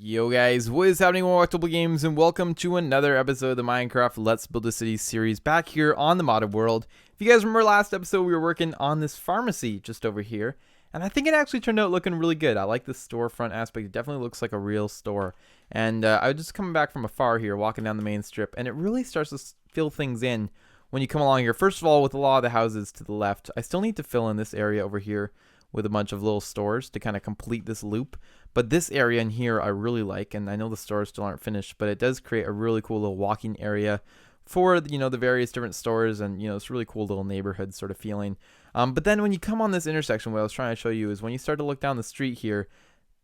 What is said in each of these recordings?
Yo guys, what is happening? Welcome to Games and welcome to another episode of the Minecraft Let's Build a City series back here on the modded world. If you guys remember last episode, we were working on this pharmacy just over here, and I think it actually turned out looking really good. I like the storefront aspect. It definitely looks like a real store. And I was just coming back from afar here, walking down the main strip, and it really starts to fill things in when you come along here. First of all, with a lot of the houses to the left, I still need to fill in this area over here with a bunch of little stores to kind of complete this loop. But this area in here I really like, and I know the stores still aren't finished, but it does create a really cool little walking area for, the various different stores, and, it's a really cool little neighborhood sort of feeling. But then when you come on this intersection, what I was trying to show you is when you start to look down the street here,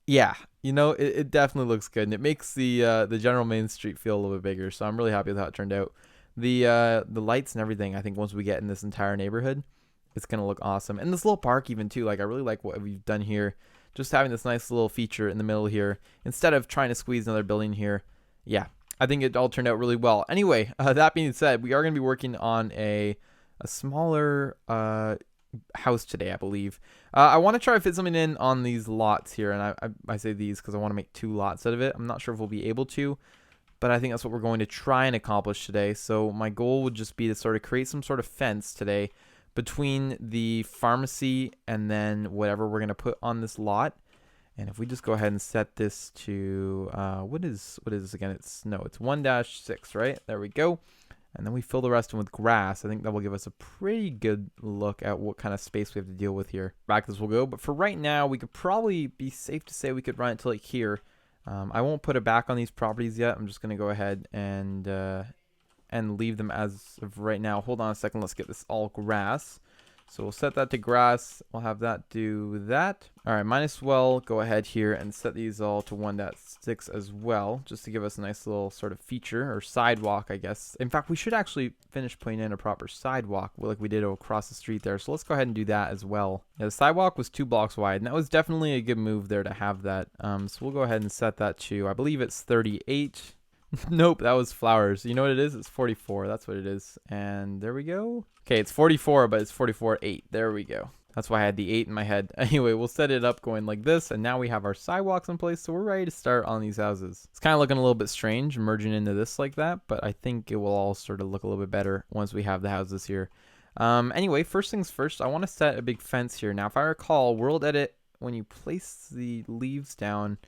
yeah, it definitely looks good, and it makes the general main street feel a little bit bigger, so I'm really happy with how it turned out. The lights and everything, I think once we get in this entire neighborhood, it's going to look awesome. And this little park even too, like I really like what we've done here. Just having this nice little feature in the middle here instead of trying to squeeze another building here. Yeah, I think it all turned out really well. Anyway, that being said, we are going to be working on a smaller house today, I believe. I want to try to fit something in on these lots here, and I say these because I want to make 2 lots out of it. I'm not sure if we'll be able to, but I think that's what we're going to try and accomplish today. So my goal would just be to sort of create some sort of fence today between the pharmacy and then whatever we're going to put on this lot. And if we just go ahead and set this to what is this again? It's 1-6, right? There we go. And then we fill the rest in with grass. I think that will give us a pretty good look at what kind of space we have to deal with here. Back this will go, but for right now we could probably be safe to say we could run it to like here. I won't put it back on these properties yet. I'm just going to go ahead and leave them as of right now. Hold on a second. Let's get this all grass. So we'll set that to grass. We'll have that do that. All right, might as well go ahead here and set these all to 1.6 as well, just to give us a nice little sort of feature or sidewalk, I guess. In fact, we should actually finish putting in a proper sidewalk like we did across the street there. So let's go ahead and do that as well. Yeah, the sidewalk was 2 blocks wide, and that was definitely a good move there to have that. So we'll go ahead and set that to, I believe it's 38. Nope, that was flowers. You know what it is? It's 44. That's what it is. And there we go. Okay, it's 44, but it's 44.8. There we go. That's why I had the 8 in my head. Anyway, we'll set it up going like this, and now we have our sidewalks in place, so we're ready to start on these houses. It's kind of looking a little bit strange merging into this like that, but I think it will all sort of look a little bit better once we have the houses here. Anyway, first things first, I want to set a big fence here. Now, if I recall, World Edit, when you place the leaves down,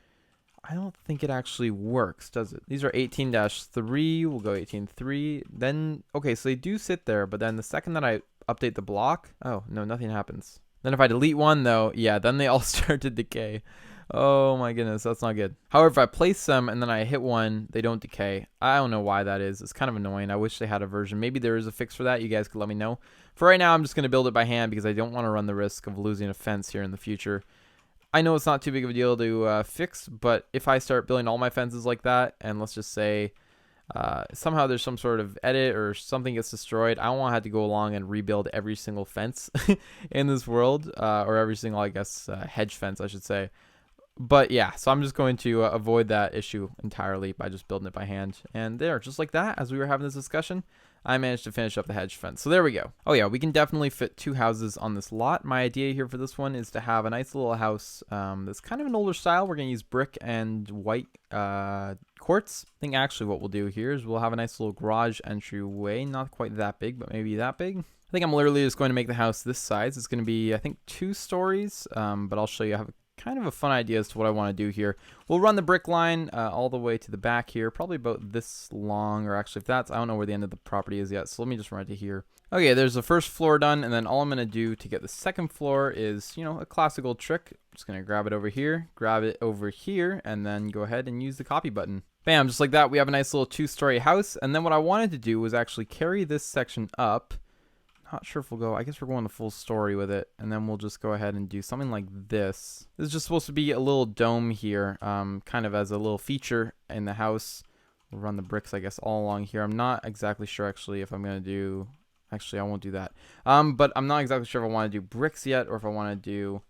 I don't think it actually works, does it? These are 18-3. We'll go 18-3. Then, okay, so they do sit there, but then the second that I update the block, oh, no, nothing happens. Then if I delete one, though, yeah, then they all start to decay. Oh, my goodness, that's not good. However, if I place them and then I hit one, they don't decay. I don't know why that is. It's kind of annoying. I wish they had a version. Maybe there is a fix for that. You guys could let me know. For right now, I'm just going to build it by hand because I don't want to run the risk of losing a fence here in the future. I know it's not too big of a deal to fix, but if I start building all my fences like that, and let's just say somehow there's some sort of edit or something gets destroyed, I don't want to have to go along and rebuild every single fence in this world, or every single, I guess, hedge fence, I should say. But yeah, so I'm just going to avoid that issue entirely by just building it by hand. And there, just like that, as we were having this discussion, I managed to finish up the hedge fence. So there we go. Oh yeah, we can definitely fit 2 houses on this lot. My idea here for this one is to have a nice little house that's kind of an older style. We're going to use brick and white quartz. I think actually what we'll do here is we'll have a nice little garage entryway. Not quite that big, but maybe that big. I think I'm literally just going to make the house this size. It's going to be, I think, 2 stories, but I'll show you. I have kind of a fun idea as to what I want to do here. We'll run the brick line all the way to the back here, probably about this long, or actually if that's, I don't know where the end of the property is yet, so let me just run it to here. Okay, there's the first floor done, and then all I'm going to do to get the second floor is, a classical trick. I'm just going to grab it over here, and then go ahead and use the copy button. Bam, just like that, we have a nice little 2-story house, and then what I wanted to do was actually carry this section up. Not sure if we'll go, I guess we're going the full story with it, and then we'll just go ahead and do something like this. This is just supposed to be a little dome here, kind of as a little feature in the house. We'll run the bricks, I guess, all along here. I'm not exactly sure, actually, if I'm going to do, actually, I won't do that. But I'm not exactly sure if I want to do bricks yet, or if I want to do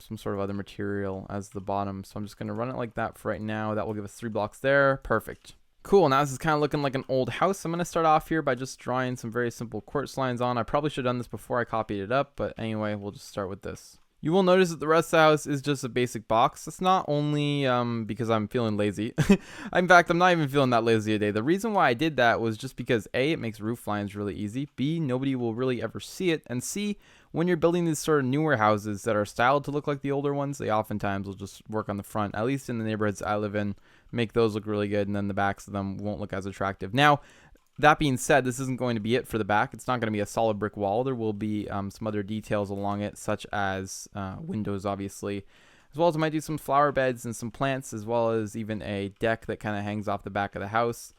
some sort of other material as the bottom. So I'm just going to run it like that for right now. That will give us 3 blocks there. Perfect. Cool, now this is kind of looking like an old house. I'm going to start off here by just drawing some very simple quartz lines on. I probably should have done this before I copied it up, but anyway, we'll just start with this. You will notice that the rest of the house is just a basic box. That's not only because I'm feeling lazy. In fact, I'm not even feeling that lazy today. The reason why I did that was just because A, it makes roof lines really easy. B, nobody will really ever see it. And C, when you're building these sort of newer houses that are styled to look like the older ones, they oftentimes will just work on the front, at least in the neighborhoods I live in, make those look really good, and then the backs of them won't look as attractive. Now, that being said, this isn't going to be it for the back. It's not going to be a solid brick wall. There will be some other details along it, such as windows, obviously, as well as I might do some flower beds and some plants, as well as even a deck that kind of hangs off the back of the house.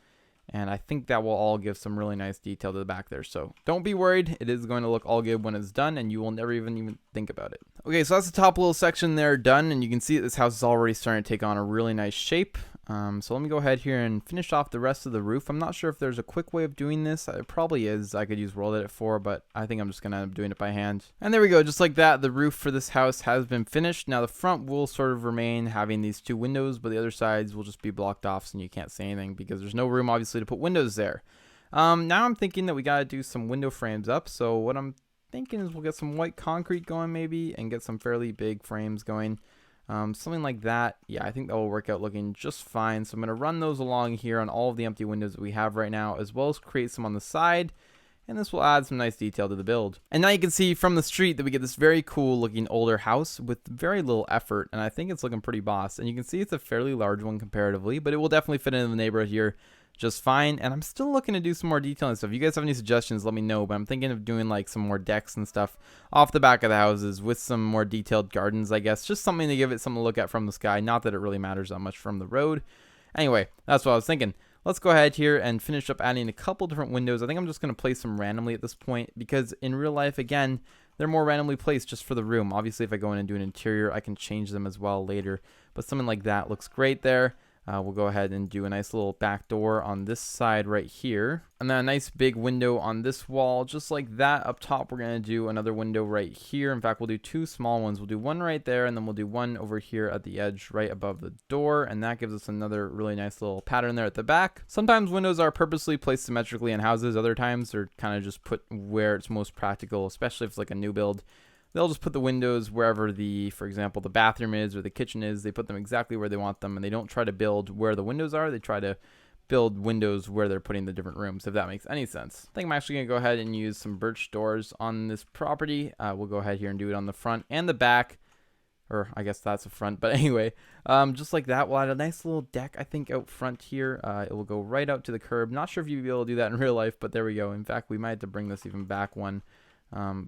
And I think that will all give some really nice detail to the back there. So don't be worried. It is going to look all good when it's done, and you will never even think about it. Okay, so that's the top little section there done, and you can see that this house is already starting to take on a really nice shape. So let me go ahead here and finish off the rest of the roof. I'm not sure if there's a quick way of doing this. It probably is. I could use World Edit 4, but I think I'm just going to end up doing it by hand. And there we go. Just like that, the roof for this house has been finished. Now the front will sort of remain having these two windows, but the other sides will just be blocked off so you can't see anything because there's no room obviously to put windows there. Now I'm thinking that we got to do some window frames up. So what I'm thinking is we'll get some white concrete going maybe and get some fairly big frames going. Something like that. Yeah, I think that will work out looking just fine. So I'm going to run those along here on all of the empty windows that we have right now, as well as create some on the side. And this will add some nice detail to the build. And now you can see from the street that we get this very cool looking older house with very little effort. And I think it's looking pretty boss. And you can see it's a fairly large one comparatively, but it will definitely fit into the neighborhood here just fine. And I'm still looking to do some more detailing stuff. If you guys have any suggestions, let me know. But I'm thinking of doing like some more decks and stuff off the back of the houses with some more detailed gardens, I guess. Just something to give it something to look at from the sky. Not that it really matters that much from the road. Anyway, that's what I was thinking. Let's go ahead here and finish up adding a couple different windows. I think I'm just going to place them randomly at this point because in real life, again, they're more randomly placed just for the room. Obviously, if I go in and do an interior, I can change them as well later. But something like that looks great there. We'll go ahead and do a nice little back door on this side right here. And then a nice big window on this wall. Just like that up top, we're going to do another window right here. In fact, we'll do two small ones. We'll do one right there, and then we'll do one over here at the edge right above the door. And that gives us another really nice little pattern there at the back. Sometimes windows are purposely placed symmetrically in houses. Other times they're kind of just put where it's most practical, especially if it's like a new build. They'll just put the windows wherever for example, the bathroom is or the kitchen is. They put them exactly where they want them, and they don't try to build where the windows are. They try to build windows where they're putting the different rooms, if that makes any sense. I think I'm actually going to go ahead and use some birch doors on this property. We'll go ahead here and do it on the front and the back. Or I guess that's the front. But anyway, just like that, we'll add a nice little deck, I think, out front here. It will go right out to the curb. Not sure if you'll be able to do that in real life, but there we go. In fact, we might have to bring this even back one.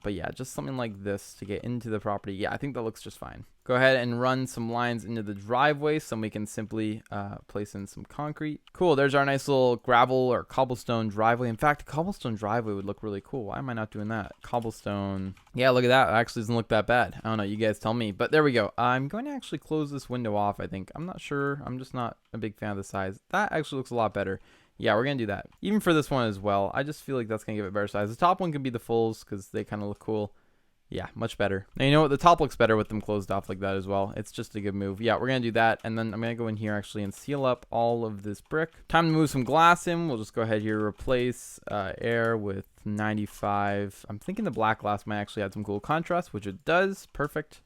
But yeah, just something like this to get into the property. Yeah, I think that looks just fine. Go ahead and run some lines into the driveway so we can simply place in some concrete. Cool, there's our nice little gravel or cobblestone driveway. In fact, a cobblestone driveway would look really cool. Why am I not doing that? Cobblestone. Yeah, look at that. It actually doesn't look that bad. I don't know, you guys tell me. But there we go. I'm going to actually close this window off, I think. I'm not sure. I'm just not a big fan of the size. That actually looks a lot better. Yeah, we're going to do that. Even for this one as well. I just feel like that's going to give it better size. The top one can be the fulls because they kind of look cool. Yeah, much better. Now, you know what? The top looks better with them closed off like that as well. It's just a good move. Yeah, we're going to do that. And then I'm going to go in here actually and seal up all of this brick. Time to move some glass in. We'll just go ahead here, replace air with 95. I'm thinking the black glass might actually add some cool contrast, which it does. Perfect.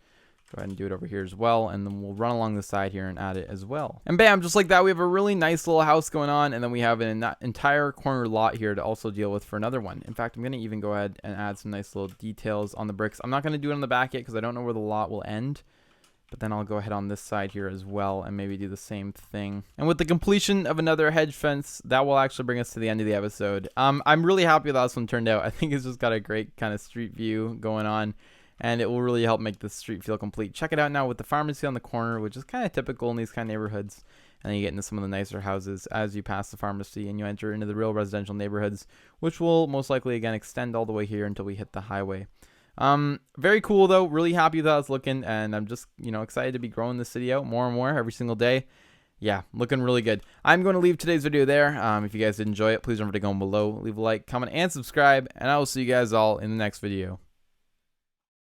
Go ahead and do it over here as well, and then we'll run along the side here and add it as well. And bam, just like that, we have a really nice little house going on, and then we have an entire corner lot here to also deal with for another one. In fact, I'm going to even go ahead and add some nice little details on the bricks. I'm not going to do it on the back yet because I don't know where the lot will end, but then I'll go ahead on this side here as well and maybe do the same thing. And with the completion of another hedge fence, that will actually bring us to the end of the episode. I'm really happy with how this one turned out. I think it's just got a great kind of street view going on, and it will really help make the street feel complete. Check it out now with the pharmacy on the corner, which is kind of typical in these kind of neighborhoods. And then you get into some of the nicer houses as you pass the pharmacy and you enter into the real residential neighborhoods, which will most likely, again, extend all the way here until we hit the highway. Very cool, though. Really happy with how it's looking, and I'm just, excited to be growing this city out more and more every single day. Yeah, looking really good. I'm going to leave today's video there. If you guys did enjoy it, please don't forget to go below, leave a like, comment, and subscribe, and I will see you guys all in the next video.